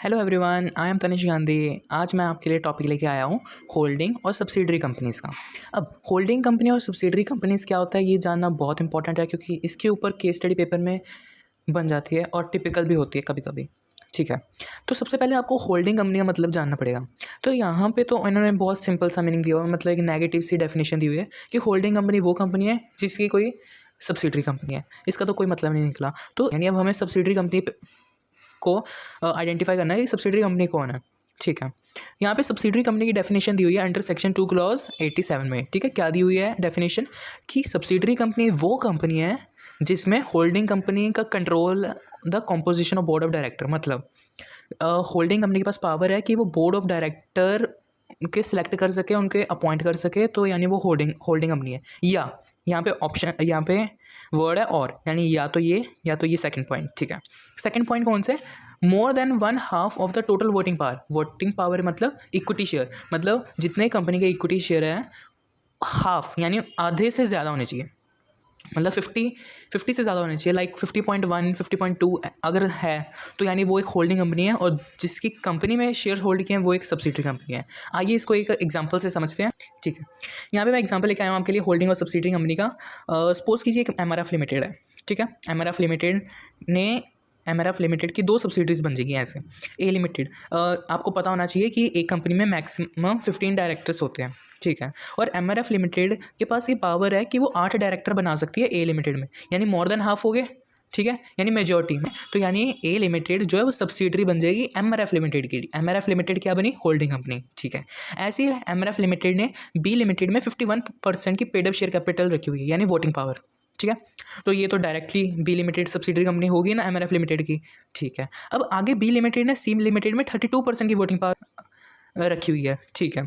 Hello everyone, I am Tanish Gandhi. आज मैं आपके लिए टॉपिक लेके आया हूँ होल्डिंग और सब्सिडरी कंपनीज़ का। अब होल्डिंग कंपनी और सब्सिडरी कंपनीज़ क्या होता है ये जानना बहुत इंपॉर्टेंट है, क्योंकि इसके ऊपर केस स्टडी पेपर में बन जाती है और टिपिकल भी होती है कभी कभी। ठीक है, तो सबसे पहले आपको होल्डिंग कंपनी का मतलब जानना पड़ेगा। तो यहाँ पे तो इन्होंने बहुत सिंपल सा मीनिंग दिया हुआ है, मतलब एक नेगेटिव सी डेफिनेशन दी हुई है कि होल्डिंग कंपनी वो कंपनी है जिसकी कोई सब्सिडरी कंपनी है। इसका तो कोई मतलब नहीं निकला। तो यानी अब हमें सब्सिडरी कंपनी को आइडेंटिफाई करना है कि सब्सिडरी कंपनी कौन है। ठीक है, यहाँ पे सब्सिडरी कंपनी की डेफिनेशन दी हुई है अंडर सेक्शन 2 क्लॉज 87 में। ठीक है, क्या दी हुई है डेफिनेशन कि सब्सिडरी कंपनी वो कंपनी है जिसमें होल्डिंग कंपनी का control the composition of board of director. मतलब होल्डिंग कंपनी के पास पावर है कि वो बोर्ड ऑफ डायरेक्टर के सिलेक्ट कर सके, उनके अपॉइंट कर सके, तो यानी वो होल्डिंग होल्डिंग कंपनी है। या यहाँ पे ऑप्शन, यहाँ पे वर्ड है और, यानी या तो ये सेकंड पॉइंट। ठीक है, सेकंड पॉइंट कौन से? More than 1/2 of the total voting power. Voting power मतलब इक्विटी शेयर, मतलब जितने कंपनी के इक्विटी शेयर है हाफ यानी आधे से ज़्यादा होने चाहिए। मतलब 50 से ज़्यादा होने चाहिए, लाइक 50.1 50.2 अगर है तो यानी वो एक होल्डिंग कंपनी है, और जिसकी कंपनी में शेयर होल्ड किए हैं वो एक सब्सिडरी कंपनी है। आइए इसको एक एग्जांपल से समझते हैं। ठीक है, यहाँ पे मैं एग्जांपल लेके आया हूँ आपके लिए होल्डिंग और सब्सिडरी कंपनी का। सपोज कीजिए एक एमआरएफ लिमिटेड है। ठीक है, एमआरएफ लिमिटेड की दो सब्सिडरीज बन जाएगी ऐसे। ए लिमिटेड, आपको पता होना चाहिए कि एक कंपनी में मैक्सिमम 15 डायरेक्टर्स होते हैं। ठीक है, और एमआरएफ लिमिटेड के पास ये पावर है कि वो 8 डायरेक्टर बना सकती है ए लिमिटेड में, यानी मोर देन हाफ हो गए। ठीक है, यानी मेजॉरिटी में। तो यानी ए लिमिटेड जो है वो सब्सिडरी बन जाएगी एमआरएफ लिमिटेड की। एमआरएफ लिमिटेड क्या बनी? Holding company. ठीक है, ऐसे ही एमआरएफ लिमिटेड ने बी लिमिटेड में 51% की पेड अप शेयर कैपिटल रखी हुई है, यानी वोटिंग पावर। ठीक है, तो ये तो directly be limited subsidiary company होगी ना एमआरएफ लिमिटेड की। ठीक है, अब आगे बी लिमिटेड ने सी लिमिटेड में 32% की वोटिंग पावर रखी हुई है। ठीक है,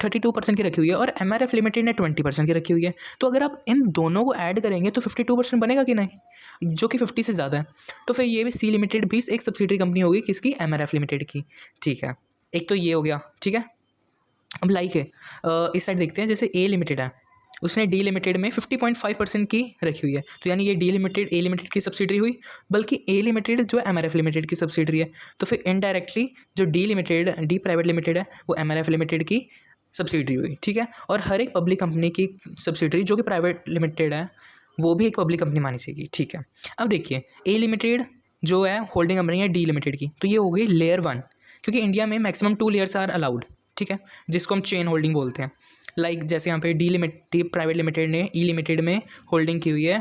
32% की रखी हुई है, और एमआरएफ लिमिटेड ने 20% की रखी हुई है। तो अगर आप इन दोनों को ऐड करेंगे तो 52% बनेगा कि नहीं, जो कि 50 से ज़्यादा है। तो फिर ये भी सी लिमिटेड भी एक सब्सिडरी कंपनी होगी किसकी? एमआरएफ लिमिटेड की। ठीक है, एक तो ये हो गया। ठीक है, अब लाइक है इस साइड देखते हैं, जैसे ए लिमिटेड है, उसने डी लिमिटेड में 50.5% की रखी हुई है, तो यानी ये डी लिमिटेड ए लिमिटेड की सब्सिडरी हुई, बल्कि ए लिमिटेड जो एमआरएफ लिमिटेड की सब्सिडरी है। तो फिर इनडायरेक्टली जो डी प्राइवेट लिमिटेड है वो एमआरएफ लिमिटेड की सब्सिडरी हुई। ठीक है, और हर एक पब्लिक कंपनी की सब्सिडरी जो कि प्राइवेट लिमिटेड है वो भी एक पब्लिक कंपनी मानी जाएगी। ठीक है, अब देखिए ए लिमिटेड जो है होल्डिंग कंपनी है डी लिमिटेड की, तो ये हो गई लेयर 1, क्योंकि इंडिया में मैक्सिमम 2 लेयर्स आर अलाउड। ठीक है, जिसको हम चेन होल्डिंग बोलते हैं। लाइक जैसे यहाँ पे डी प्राइवेट लिमिटेड ने ई लिमिटेड में होल्डिंग की हुई है,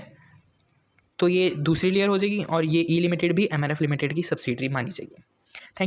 तो ये दूसरी लेयर हो जाएगी, और ये ई लिमिटेड भी एमआरएफ लिमिटेड की सब्सिडरी मानी जाएगी। थैंक